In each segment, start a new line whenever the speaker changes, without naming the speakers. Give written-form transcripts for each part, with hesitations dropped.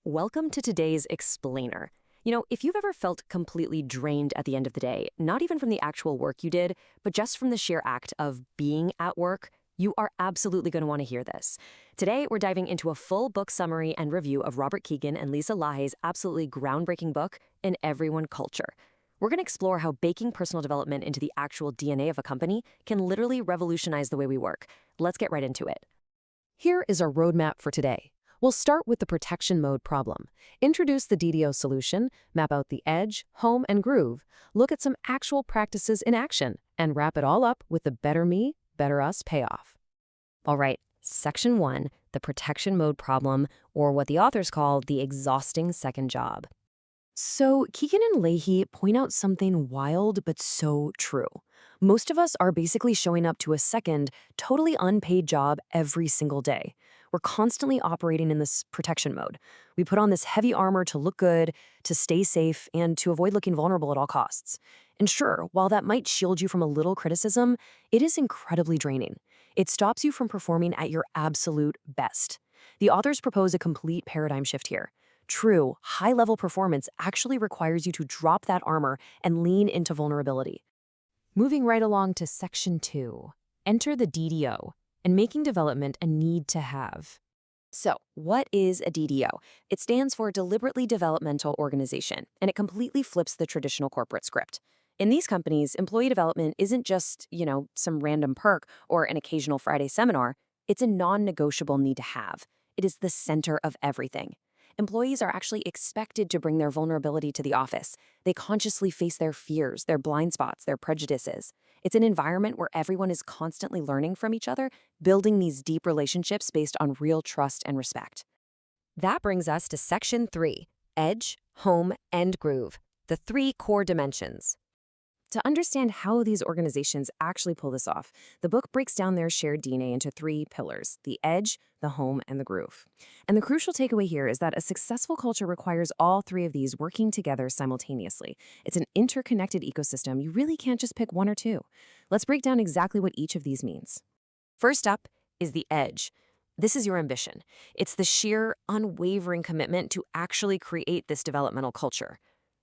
Welcome to today's Explainer. If you've ever felt completely drained at the end of the day, not even from the actual work you did, but just from the sheer act of being at work, you are absolutely going to want to hear this. Today, we're diving into a full book summary and review of Robert Kegan and Lisa Lahey's absolutely groundbreaking book, In Everyone Culture. We're going to explore how baking personal development into the actual DNA of a company can literally revolutionize the way we work. Let's get right into it. Here is our roadmap for today. We'll start with the protection mode problem. Introduce the DDO solution, map out the edge, home, and groove, look at some actual practices in action, and wrap it all up with the Better Me, Better Us payoff. All right, Section 1, the protection mode problem, or what the authors call the exhausting second job. So Kegan and Lahey point out something wild but so true. Most of us are basically showing up to a second, totally unpaid job every single day. We're constantly operating in this protection mode. We put on this heavy armor to look good, to stay safe, and to avoid looking vulnerable at all costs. And sure, while that might shield you from a little criticism, it is incredibly draining. It stops you from performing at your absolute best. The authors propose a complete paradigm shift here. True, high-level performance actually requires you to drop that armor and lean into vulnerability. Moving right along to Section 2, enter the DDO, and making development a need to have. So, what is a DDO? It stands for Deliberately Developmental Organization, and it completely flips the traditional corporate script. In these companies, employee development isn't just, some random perk or an occasional Friday seminar. It's a non-negotiable need to have. It is the center of everything. Employees are actually expected to bring their vulnerability to the office. They consciously face their fears, their blind spots, their prejudices. It's an environment where everyone is constantly learning from each other, building these deep relationships based on real trust and respect. That brings us to Section 3, Edge, Home, and Groove, the three core dimensions. To understand how these organizations actually pull this off, the book breaks down their shared DNA into three pillars: the edge, the home, and the groove. And the crucial takeaway here is that a successful culture requires all three of these working together simultaneously. It's an interconnected ecosystem. You really can't just pick one or two. Let's break down exactly what each of these means. First up is the edge. This is your ambition. It's the sheer, unwavering commitment to actually create this developmental culture.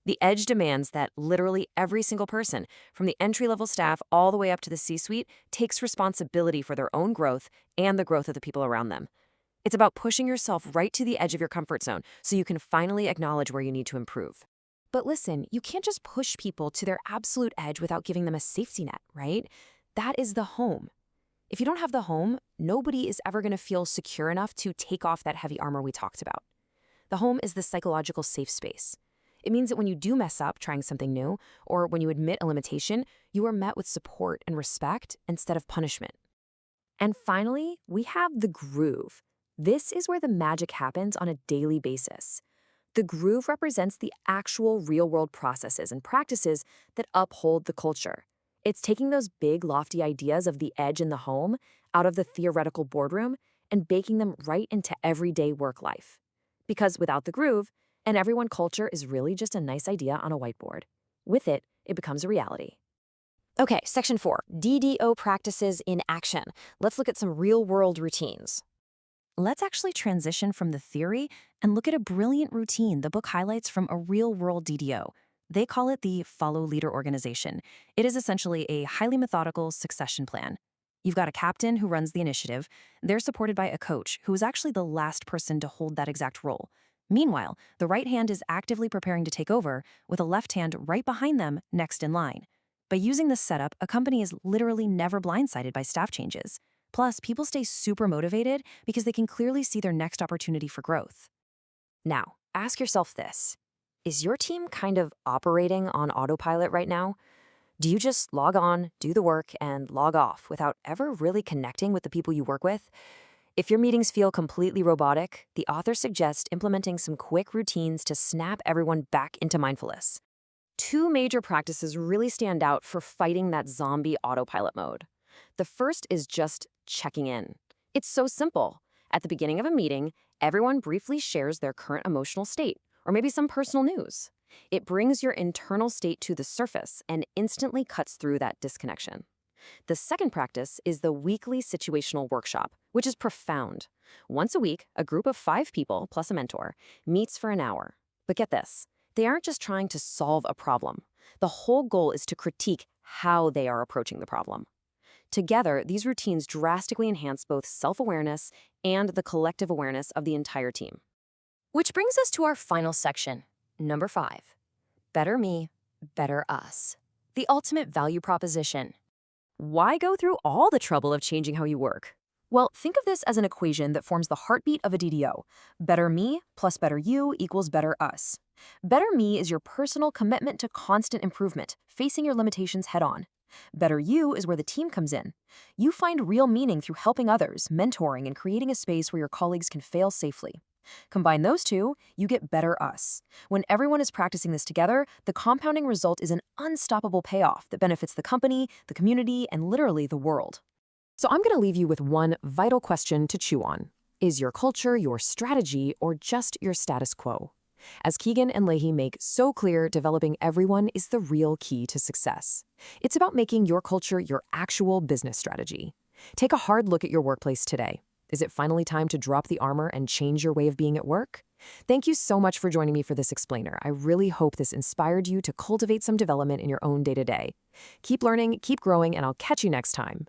The edge demands that literally every single person, from the entry-level staff all the way up to the C-suite, takes responsibility for their own growth and the growth of the people around them. It's about pushing yourself right to the edge of your comfort zone so you can finally acknowledge where you need to improve. But listen, you can't just push people to their absolute edge without giving them a safety net, right? That is the home. If you don't have the home, nobody is ever going to feel secure enough to take off that heavy armor we talked about. The home is the psychological safe space. It means that when you do mess up trying something new, or when you admit a limitation, you are met with support and respect instead of punishment. And finally, we have the groove. This is where the magic happens on a daily basis. The groove represents the actual real-world processes and practices that uphold the culture. It's taking those big, lofty ideas of the edge in the home out of the theoretical boardroom and baking them right into everyday work life. Because without the groove, and everyone culture is really just a nice idea on a whiteboard. With it, it becomes a reality. Okay, Section 4, DDO practices in action. Let's look at some real-world routines. Let's actually transition from the theory and look at a brilliant routine the book highlights from a real-world DDO. They call it the Follow Leader Organization. It is essentially a highly methodical succession plan. You've got a captain who runs the initiative. They're supported by a coach who is actually the last person to hold that exact role. Meanwhile, the right hand is actively preparing to take over, with a left hand right behind them next in line. By using this setup, a company is literally never blindsided by staff changes. Plus, people stay super motivated because they can clearly see their next opportunity for growth. Now, ask yourself this. Is your team kind of operating on autopilot right now? Do you just log on, do the work, and log off without ever really connecting with the people you work with? If your meetings feel completely robotic, the authors suggest implementing some quick routines to snap everyone back into mindfulness. Two major practices really stand out for fighting that zombie autopilot mode. The first is just checking in. It's so simple. At the beginning of a meeting, everyone briefly shares their current emotional state, or maybe some personal news. It brings your internal state to the surface and instantly cuts through that disconnection. The second practice is the weekly situational workshop, which is profound. Once a week, a group of 5 people, plus a mentor, meets for an hour. But get this, they aren't just trying to solve a problem. The whole goal is to critique how they are approaching the problem. Together, these routines drastically enhance both self-awareness and the collective awareness of the entire team. Which brings us to our final section, number 5. Better me, better us. The ultimate value proposition. Why go through all the trouble of changing how you work? Well, think of this as an equation that forms the heartbeat of a DDO. Better me plus better you equals better us. Better me is your personal commitment to constant improvement, facing your limitations head-on. Better you is where the team comes in. You find real meaning through helping others, mentoring, and creating a space where your colleagues can fail safely. Combine those two, you get better us. When everyone is practicing this together, the compounding result is an unstoppable payoff that benefits the company, the community, and literally the world. So I'm going to leave you with one vital question to chew on. Is your culture your strategy or just your status quo? As Kegan and Lahey make so clear, developing everyone is the real key to success. It's about making your culture your actual business strategy. Take a hard look at your workplace today. Is it finally time to drop the armor and change your way of being at work? Thank you so much for joining me for this explainer. I really hope this inspired you to cultivate some development in your own day-to-day. Keep learning, keep growing, and I'll catch you next time.